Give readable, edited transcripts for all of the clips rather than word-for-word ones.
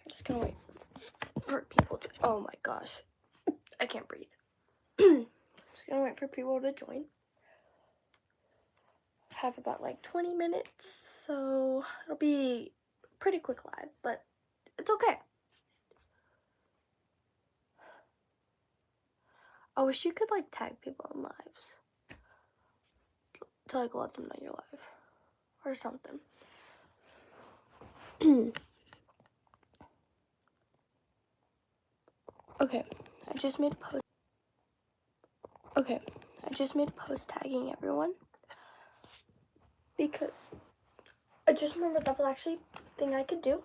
Just gonna wait for people to, oh my gosh, I can't breathe. Just gonna wait for people to join. Have about like 20 minutes, so it'll be pretty quick live, but it's okay. I wish you could like tag people in lives to like let them know you're live or something. Okay, I just made a post. Okay, I just made a post tagging everyone because I just remembered that was actually a thing I could do.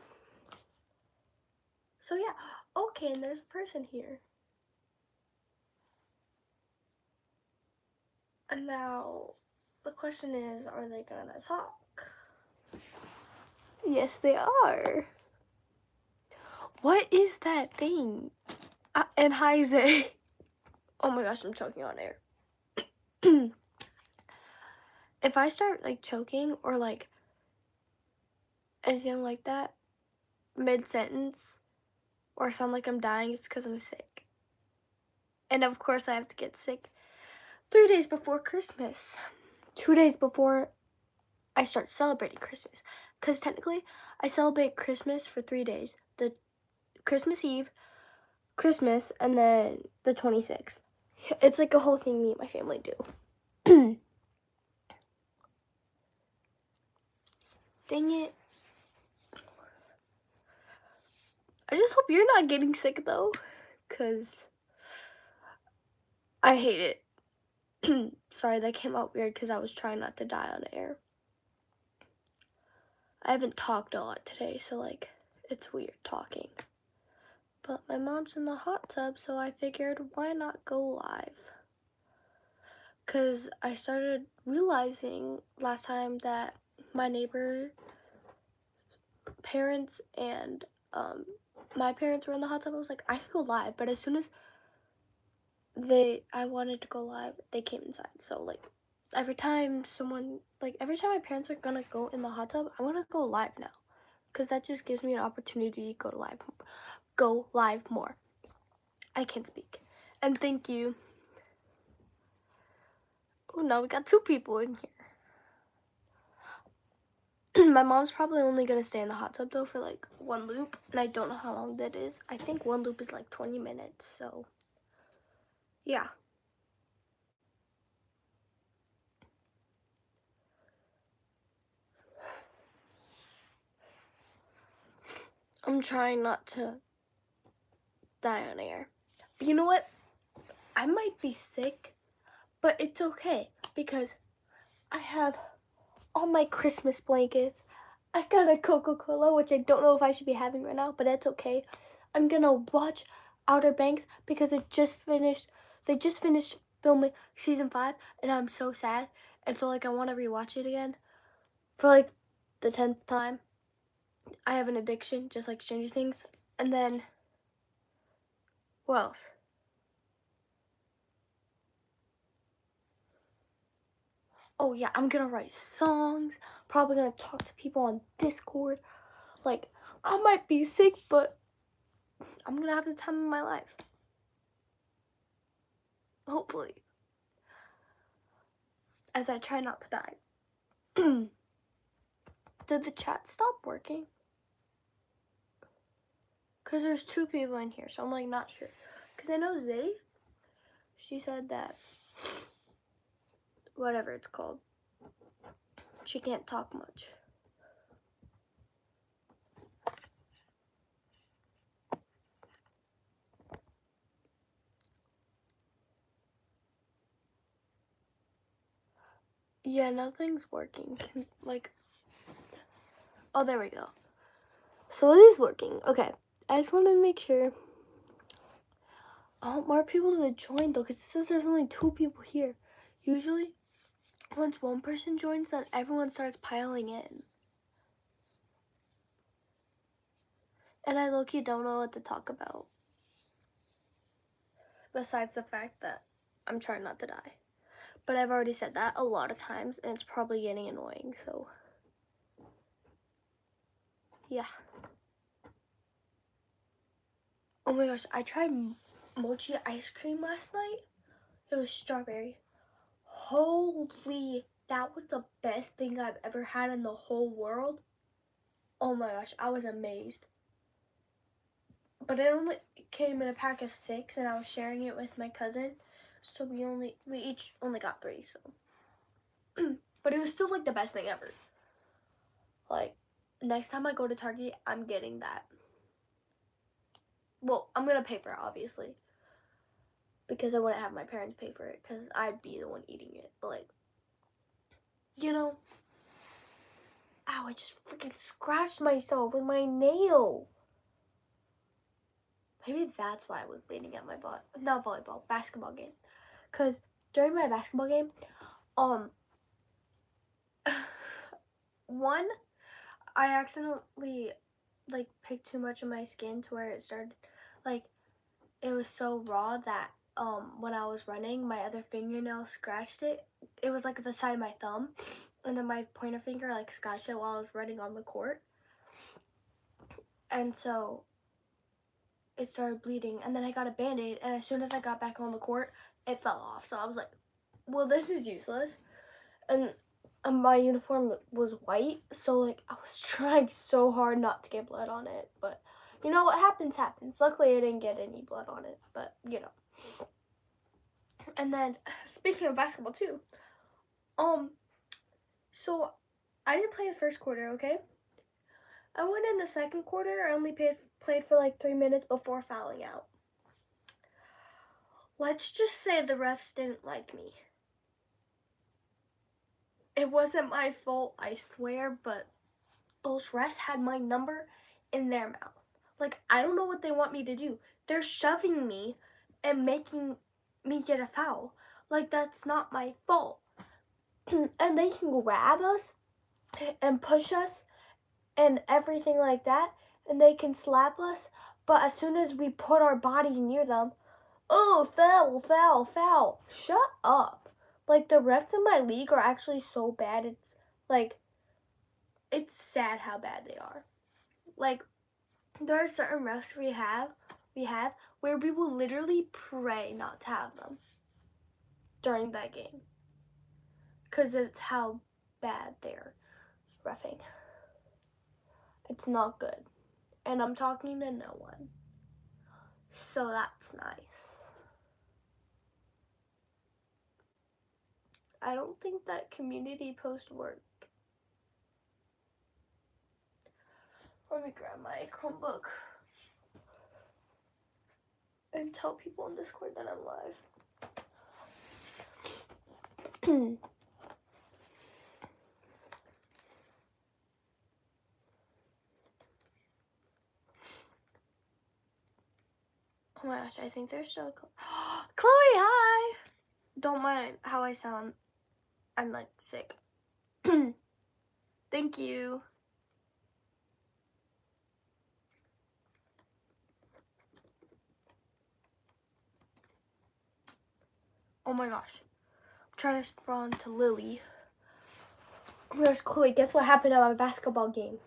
So yeah, okay, and there's a person here. And now the question is, are they gonna talk? Yes, they are. What is that thing? And hi, Zay. Oh my gosh, I'm choking on air. If I start like choking or like anything like that mid-sentence or sound like I'm dying, it's because I'm sick. And of course I have to get sick 3 days before Christmas. 2 days before I start celebrating Christmas. Because technically I celebrate Christmas for 3 days. The Christmas Eve, Christmas, and then the 26th. It's like a whole thing me and my family do. Dang it. I just hope you're not getting sick though, because I hate it. Sorry, that came out weird because I was trying not to die on air. I haven't talked a lot today, so like, it's weird talking. But my mom's in the hot tub, so I figured why not go live? Because I started realizing last time that my neighbor parents and my parents were in the hot tub. I was like, I could go live, but as soon as I wanted to go live, they came inside. So like every time my parents are gonna go in the hot tub, I want to go live now, because that just gives me an opportunity to go live more. I can't speak. And thank you. Oh, now we got 2 people in here. My mom's probably only gonna stay in the hot tub though for like 1 loop, and I don't know how long that is. I think 1 loop is like 20 minutes, so yeah. I'm trying not to die on air. But you know what? I might be sick, but it's okay because I have all my Christmas blankets. I got a Coca-Cola, which I don't know if I should be having right now, but that's okay. I'm gonna watch Outer Banks because they just finished filming season 5, and I'm so sad. And so like I want to rewatch it again for like the 10th time. I have an addiction, just like Stranger Things. And then what else? Oh yeah, I'm gonna write songs, probably gonna talk to people on Discord. Like, I might be sick, but I'm gonna have the time of my life. Hopefully. As I try not to die. Did the chat stop working? Because there's 2 people in here, so I'm like not sure. Because I know she said that, whatever it's called, she can't talk much. Yeah, nothing's working. Like, oh, there we go. So it is working. Okay, I just want to make sure. I want more people to join though, because it says there's only 2 people here. Usually, once 1 person joins, then everyone starts piling in. And I low-key don't know what to talk about. Besides the fact that I'm trying not to die. But I've already said that a lot of times, and it's probably getting annoying, so yeah. Oh my gosh, I tried mochi ice cream last night. It was strawberry. Holy, that was the best thing I've ever had in the whole world. Oh my gosh, I was amazed. But it only came in a pack of 6 and I was sharing it with my cousin. So we each only got 3, so. But it was still like the best thing ever. Like, next time I go to Target, I'm getting that. Well, I'm gonna pay for it, obviously. Because I wouldn't have my parents pay for it, because I'd be the one eating it. But like, you know, ow, I just freaking scratched myself with my nail. Maybe that's why I was bleeding at my not volleyball, basketball game. Because during my basketball game, one, I accidentally, like, picked too much of my skin to where it started, like, it was so raw that, when I was running, my other fingernail scratched it. It was, like, the side of my thumb, and then my pointer finger, like, scratched it while I was running on the court. And so it started bleeding, and then I got a Band-Aid, and as soon as I got back on the court, it fell off. So I was like, well, this is useless. And my uniform was white, so like I was trying so hard not to get blood on it, but you know what happens. Luckily I didn't get any blood on it, but you know. And then speaking of basketball too, so I didn't play the first quarter, okay? I went in the second quarter. I only played for like 3 minutes before fouling out. Let's just say the refs didn't like me. It wasn't my fault, I swear, but those refs had my number in their mouth. Like, I don't know what they want me to do. They're shoving me and making me get a foul. Like, that's not my fault. And they can grab us and push us and everything like that, and they can slap us, but as soon as we put our bodies near them, oh, foul, foul, foul. Shut up. Like, the refs in my league are actually so bad, it's like, it's sad how bad they are. Like, there are certain refs we have where we will literally pray not to have them during that game, because it's how bad they're reffing. It's not good. And I'm talking to no one. So that's nice. I don't think that community post worked. Let me grab my Chromebook and tell people on Discord that I'm live. Oh my gosh, I think they're so cool. Chloe, hi! Don't mind how I sound. I'm like sick. Thank you. Oh my gosh. I'm trying to spawn to Lily. Where's Chloe? Guess what happened at my basketball game?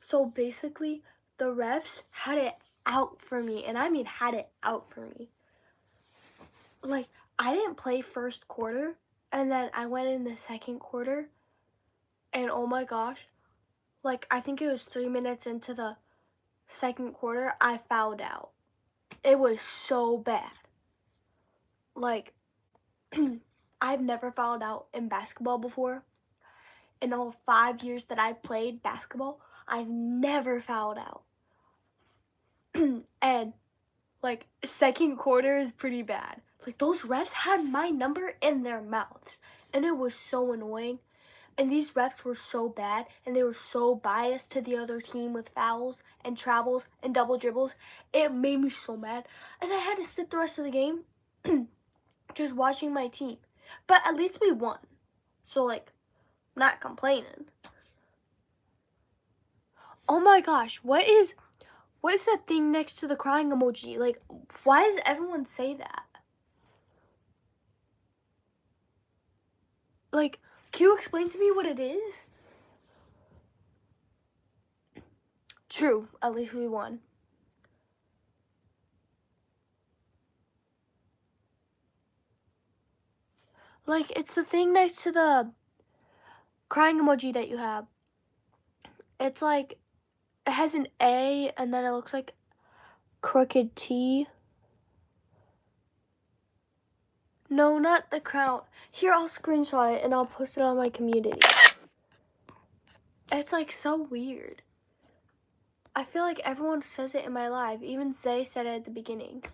So basically, the refs had it out for me, and I mean had it out for me. Like, I didn't play first quarter, and then I went in the second quarter, and oh my gosh, like, I think it was 3 minutes into the second quarter, I fouled out. It was so bad. Like, I've never fouled out in basketball before. In all 5 years that I've played basketball, I've never fouled out. And like, second quarter is pretty bad. Like, those refs had my number in their mouths, and it was so annoying. And these refs were so bad, and they were so biased to the other team with fouls and travels and double dribbles. It made me so mad, and I had to sit the rest of the game just watching my team. But at least we won, so like, not complaining. Oh my gosh, what is that thing next to the crying emoji? Like, why does everyone say that? Like, can you explain to me what it is? True, at least we won. Like, it's the thing next to the crying emoji that you have. It's like, it has an A and then it looks like crooked T. No, not the crown. Here, I'll screenshot it and I'll post it on my community. It's like so weird. I feel like everyone says it in my live. Even Zay said it at the beginning.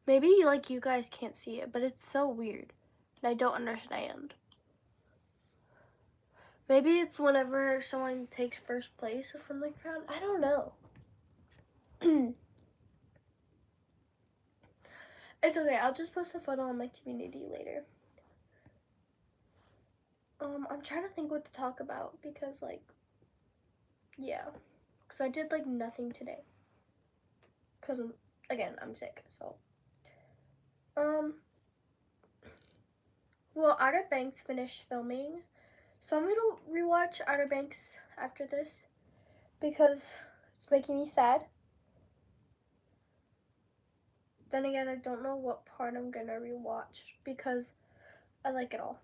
Maybe like you guys can't see it, but it's so weird. And I don't understand. Maybe it's whenever someone takes first place from the crowd. I don't know. It's okay. I'll just post a photo on my community later. I'm trying to think what to talk about because, like, yeah. Because I did, like, nothing today. Because, again, I'm sick, so. Well, Outer Banks finished filming. So I'm going to rewatch Outer Banks after this because it's making me sad. Then again, I don't know what part I'm going to rewatch because I like it all.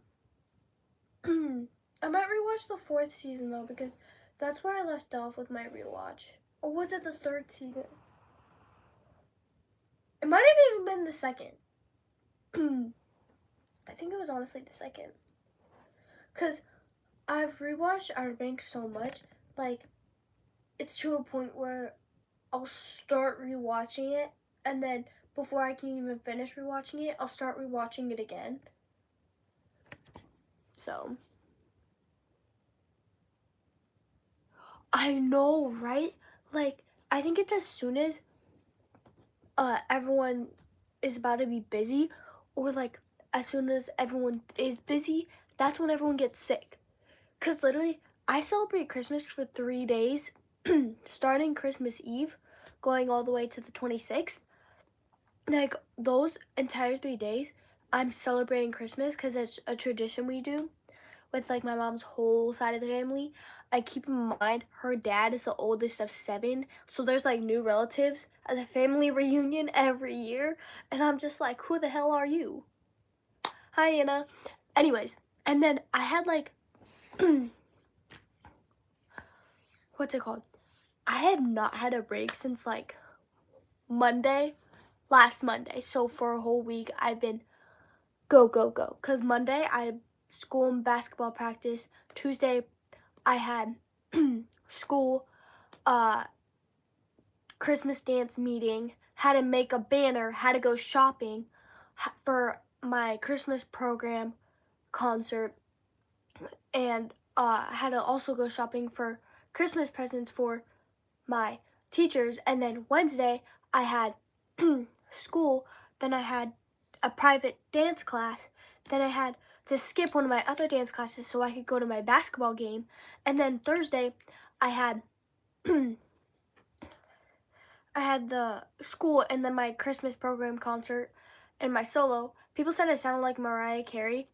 I might rewatch the 4th season though because that's where I left off with my rewatch. Or was it the 3rd season? It might have even been the 2nd. I think it was honestly the 2nd. Because I've rewatched Outer Banks so much, like, it's to a point where I'll start rewatching it, and then before I can even finish rewatching it, I'll start rewatching it again. So, I know, right? Like, I think it's as soon as everyone is about to be busy, or like as soon as everyone is busy, that's when everyone gets sick. Because literally, I celebrate Christmas for 3 days, starting Christmas Eve, going all the way to the 26th. Like, those entire 3 days, I'm celebrating Christmas because it's a tradition we do with, like, my mom's whole side of the family. I keep in mind, her dad is the oldest of 7, so there's, like, new relatives at the family reunion every year, and I'm just like, who the hell are you? Hi, Anna. Anyways, and then I had, like, what's it called? I have not had a break since, like, last Monday. So for a whole week, I've been go, go, go. Because Monday, I had school and basketball practice. Tuesday, I had school, Christmas dance meeting, had to make a banner, had to go shopping for my Christmas program concert, and had to also go shopping for Christmas presents for my teachers. And then Wednesday, I had school, then I had a private dance class, then I had to skip one of my other dance classes so I could go to my basketball game, and then Thursday, I had I had the school and then my Christmas program concert and my solo. People said I sounded like Mariah Carey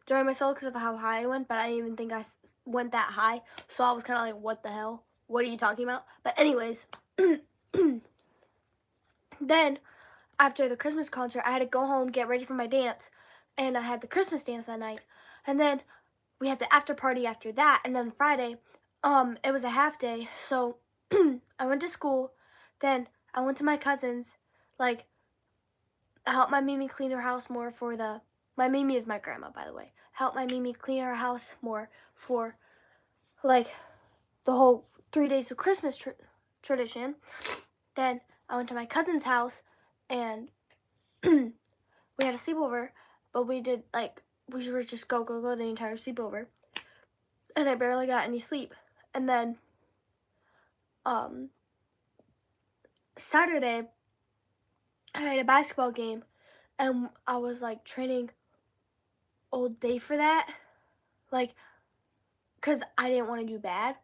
during my solo because of how high I went, but I didn't even think I went that high. So I was kind of like, what the hell? What are you talking about? But anyways, then after the Christmas concert, I had to go home, get ready for my dance, and I had the Christmas dance that night. And then we had the after party after that, and then Friday, it was a half day, so I went to school, then I went to my cousin's, like, I helped my Mimi clean her house more for my Mimi is my grandma, by the way. Helped my Mimi clean her house more for, like, the whole 3 days of Christmas tradition. Then I went to my cousin's house, and we had a sleepover, but we did, like, we were just go, go, go the entire sleepover. And I barely got any sleep. And then, Saturday, I had a basketball game, and I was, like, training all day for that. like, because I didn't want to do bad.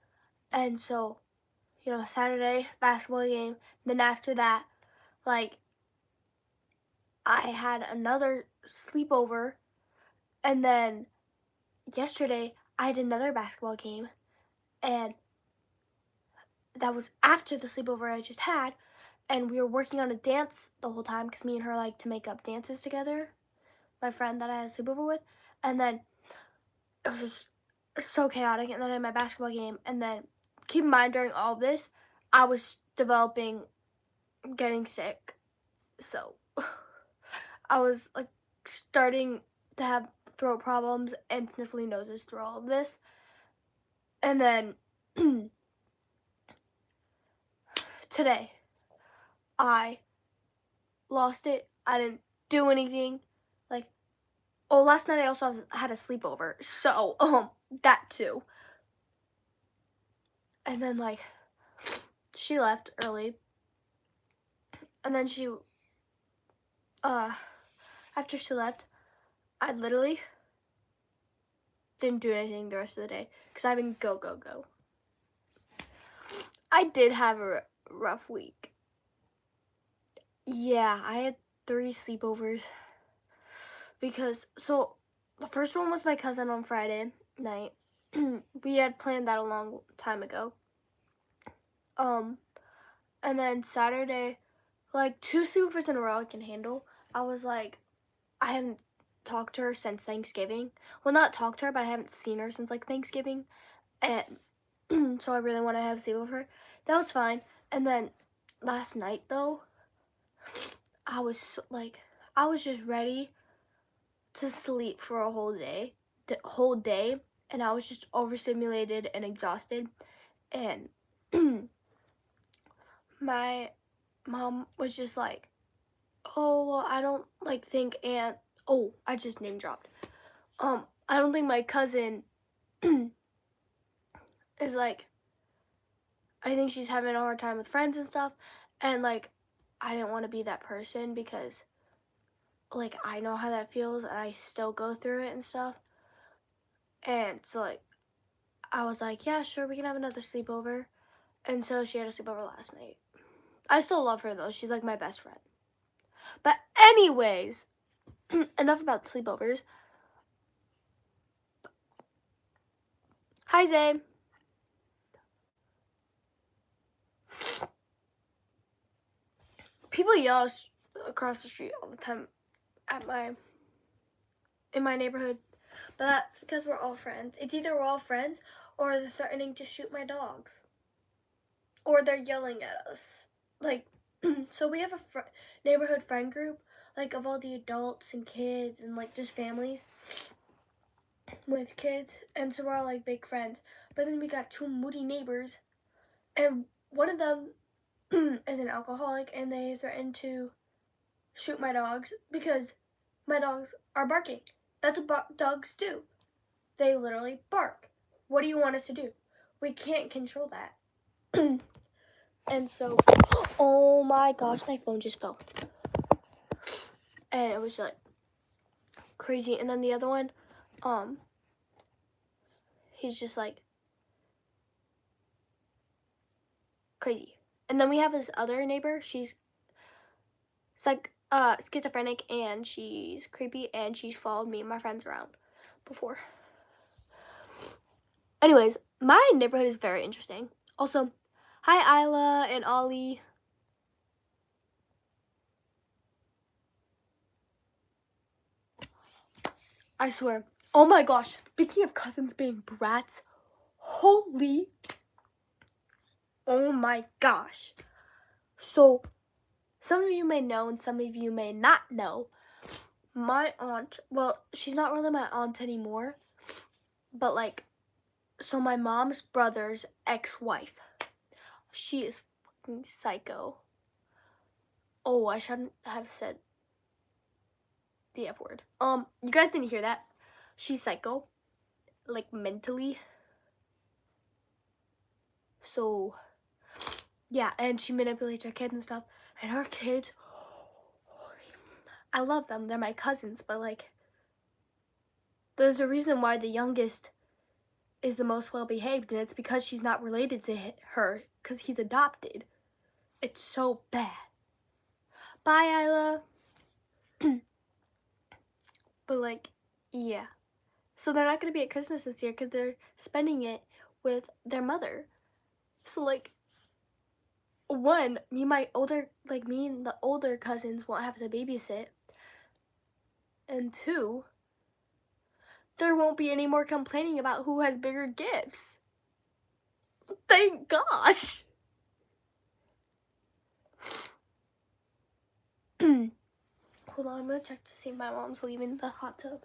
And so, Saturday basketball game. Then after that, like, I had another sleepover. And then yesterday, I had another basketball game. And that was after the sleepover I just had. And we were working on a dance the whole time because me and her like to make up dances together. My friend that I had a sleepover with. And then it was just so chaotic. And then I had my basketball game. And then keep in mind, during all of this, I was getting sick. So I was like starting to have throat problems and sniffly noses through all of this. And then today, I lost it. I didn't do anything. Like, last night I also had a sleepover. So, that too. And then, like, she left early. And then after she left, I literally didn't do anything the rest of the day because I've been go. I did have a rough week. Yeah, I had 3 sleepovers because, so the first one was my cousin on Friday night. We had planned that a long time ago. And then Saturday, like 2 sleepovers in a row I can handle. I was like, I haven't talked to her since Thanksgiving. Well, not talked to her, but I haven't seen her since like Thanksgiving. And so I really want to have a sleepover. That was fine. And then last night though, I was just ready to sleep for a whole day, and I was just overstimulated and exhausted. And my mom was just like, "Oh, well, I don't think Aunt." Oh, I just name dropped. I don't think my cousin is like. I think she's having a hard time with friends and stuff, and like, I didn't want to be that person because, like, I know how that feels, and I still go through it and stuff. And so like, I was like, yeah, sure, we can have another sleepover. And so she had a sleepover last night. I still love her though. She's like my best friend. But anyways, enough about the sleepovers. Hi, Zay. People yell across the street all the time in my neighborhood. But that's because we're all friends. It's either we're all friends or they're threatening to shoot my dogs. Or they're yelling at us. Like, so we have a neighborhood friend group, like of all the adults and kids and like just families with kids. And so we're all like big friends. But then we got 2 moody neighbors. And one of them is an alcoholic, and they threatened to shoot my dogs because my dogs are barking. That's what dogs do. They literally bark. What do you want us to do? We can't control that. And so, oh my gosh, my phone just fell. And it was like crazy. And then the other one, he's just like crazy. And then we have this other neighbor. She's like schizophrenic, and she's creepy, and she's followed me and my friends around before. Anyways, my neighborhood is very interesting. Also, hi Isla and Ollie. I swear. Oh my gosh. Speaking of cousins being brats, holy. Oh my gosh. So, some of you may know and some of you may not know. My aunt, well, she's not really my aunt anymore, but like, so my mom's brother's ex-wife, she is fucking psycho. Oh, I shouldn't have said the F word. You guys didn't hear that. She's psycho, like mentally. So, yeah, and she manipulates her kids and stuff. And her kids, I love them. They're my cousins, but like, there's a reason why the youngest is the most well-behaved, and it's because she's not related to her, because he's adopted. It's so bad. Bye, Isla. But, like, yeah. So they're not going to be at Christmas this year because they're spending it with their mother. So, like, one, me and the older cousins won't have to babysit. And two, there won't be any more complaining about who has bigger gifts. Thank gosh. Hold on, I'm going to check to see if my mom's leaving the hot tub.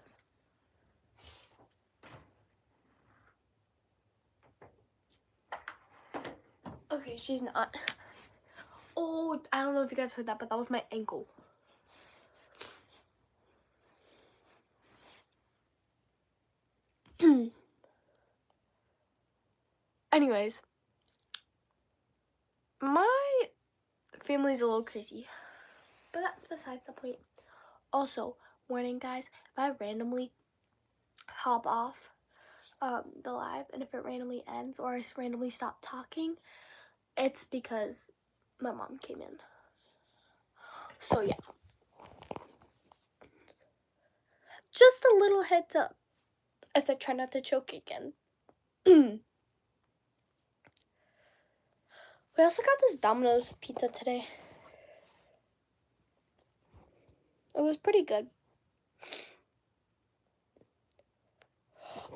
Okay, she's not. Oh, I don't know if you guys heard that, but that was my ankle. Anyways, my family's a little crazy, but that's besides the point. Also, warning guys, if I randomly hop off the live and if it randomly ends or I randomly stop talking, it's because my mom came in. So yeah, just a little heads up as I try not to choke again. We also got this Domino's pizza today. It was pretty good.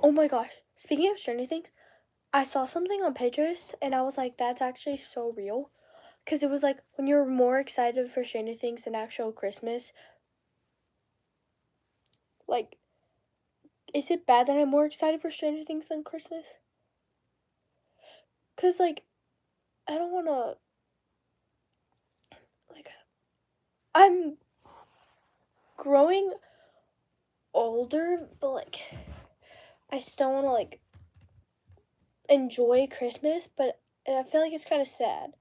Oh my gosh, speaking of Stranger Things, I saw something on Pinterest and I was like, that's actually so real. Because it was like, when you're more excited for Stranger Things than actual Christmas, like, is it bad that I'm more excited for Stranger Things than Christmas? Because, like, I don't want to, like, I'm growing older, but, like, I still want to, like, enjoy Christmas, but I feel like it's kind of sad.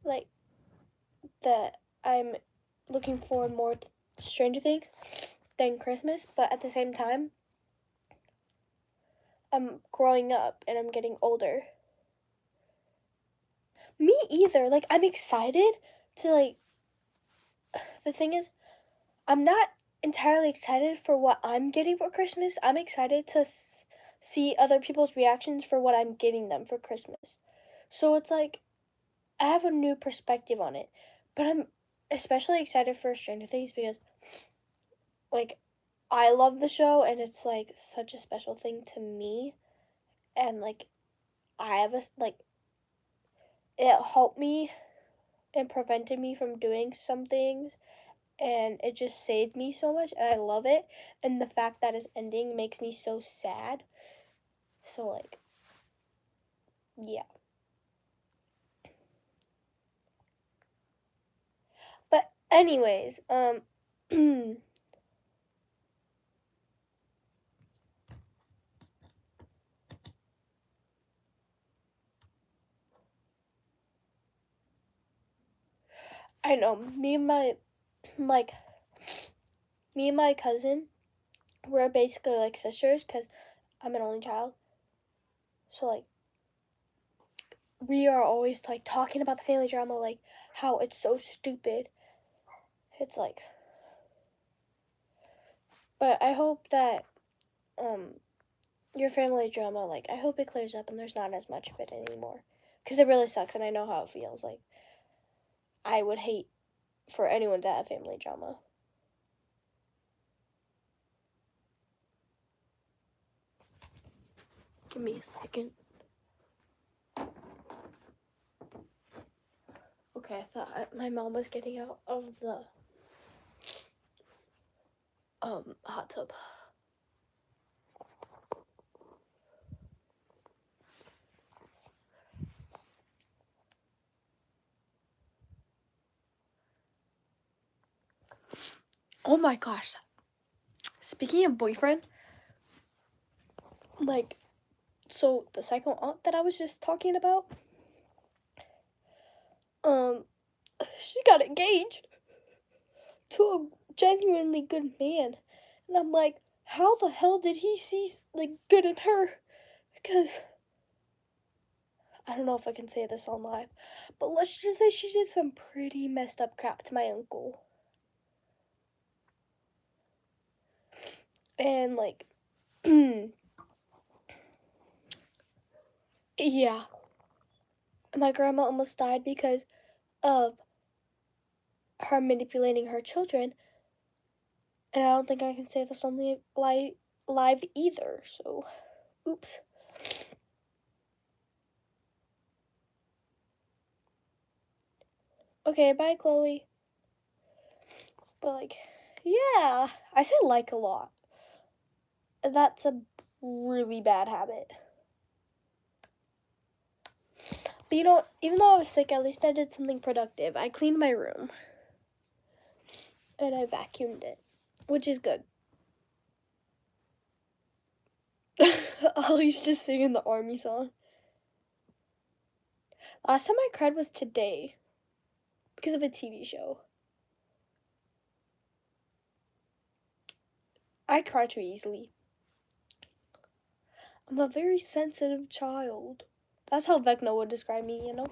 Like, that I'm looking forward more to Stranger Things than Christmas, but at the same time, I'm growing up and I'm getting older. Me either. Like, I'm excited to, like, the thing is, I'm not entirely excited for what I'm getting for Christmas. I'm excited to see other people's reactions for what I'm giving them for Christmas. So it's like, I have a new perspective on it. But I'm especially excited for Stranger Things because, like, I love the show and it's, like, such a special thing to me. And, like, I have like, it helped me and prevented me from doing some things. And it just saved me so much, and I love it. And the fact that it's ending makes me so sad. So, like, yeah. But anyways, I know me and my cousin, we're basically like sisters because I'm an only child. So, like, we are always like talking about the family drama, like how it's so stupid. It's like, but I hope that your family drama, like, I hope it clears up and there's not as much of it anymore, because it really sucks and I know how it feels. Like, I would hate for anyone to have family drama. Give me a second. Okay, I thought my mom was getting out of the hot tub. Oh my gosh. Speaking of boyfriend, like, so the psycho aunt that I was just talking about, she got engaged to a genuinely good man. And I'm like, how the hell did he see, like, good in her? Because I don't know if I can say this on live, but let's just say she did some pretty messed up crap to my uncle. And like, yeah, my grandma almost died because of her manipulating her children. And I don't think I can say this on the live either, so oops. Okay, bye, Chloe. But like, yeah, I say like a lot. That's a really bad habit. But you know, even though I was sick, at least I did something productive. I cleaned my room. And I vacuumed it, which is good. Ollie's just singing the army song. Last time I cried was today because of a TV show. I cry too easily. I'm a very sensitive child. That's how Vecna would describe me, you know?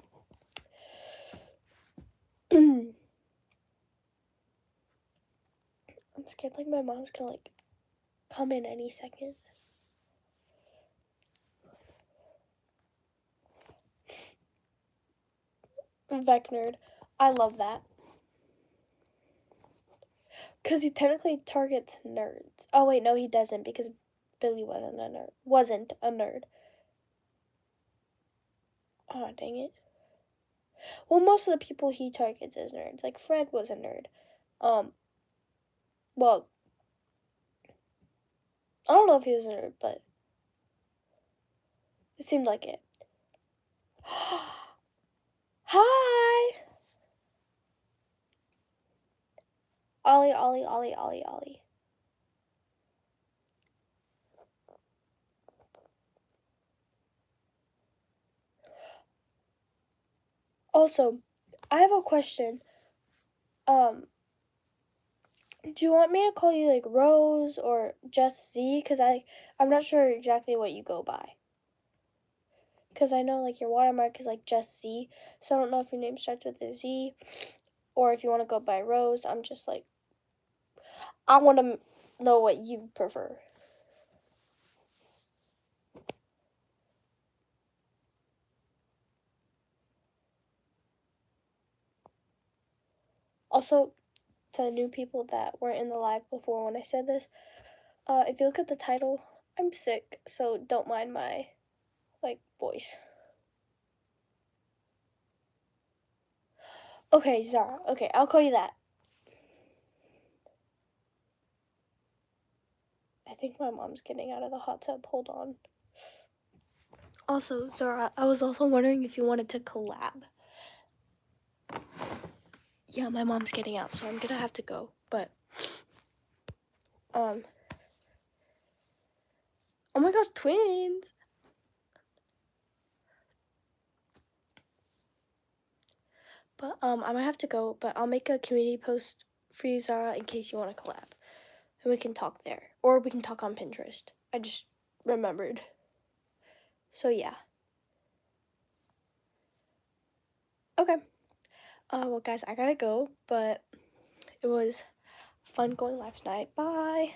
I'm scared like my mom's gonna like come in any second. Vecnerd. I love that. Because he technically targets nerds. Oh wait, no he doesn't because Billy wasn't a nerd. Oh, dang it. Well, most of the people he targets as nerds. Like Fred was a nerd. Well, I don't know if he was a nerd, but it seemed like it. Hi! Ollie, Ollie, Ollie, Ollie, Ollie. Also, I have a question. Do you want me to call you like Rose or just Z? Because I'm not sure exactly what you go by. Because I know like your watermark is like just Z. So I don't know if your name starts with a Z or if you want to go by Rose. I'm just like, I want to know what you prefer. Also, to new people that weren't in the live before when I said this, if you look at the title, I'm sick, so don't mind my like voice. Okay, Zara. Okay, I'll call you that. I think my mom's getting out of the hot tub. Hold on. Also, Zara, I was also wondering if you wanted to collab. Yeah, my mom's getting out, so I'm gonna have to go. But, oh my gosh, twins! But, I might have to go, but I'll make a community post for you, Zara, in case you want to collab. And we can talk there. Or we can talk on Pinterest. I just remembered. So, yeah. Okay. Well, guys, I gotta go, but it was fun going live tonight. Bye!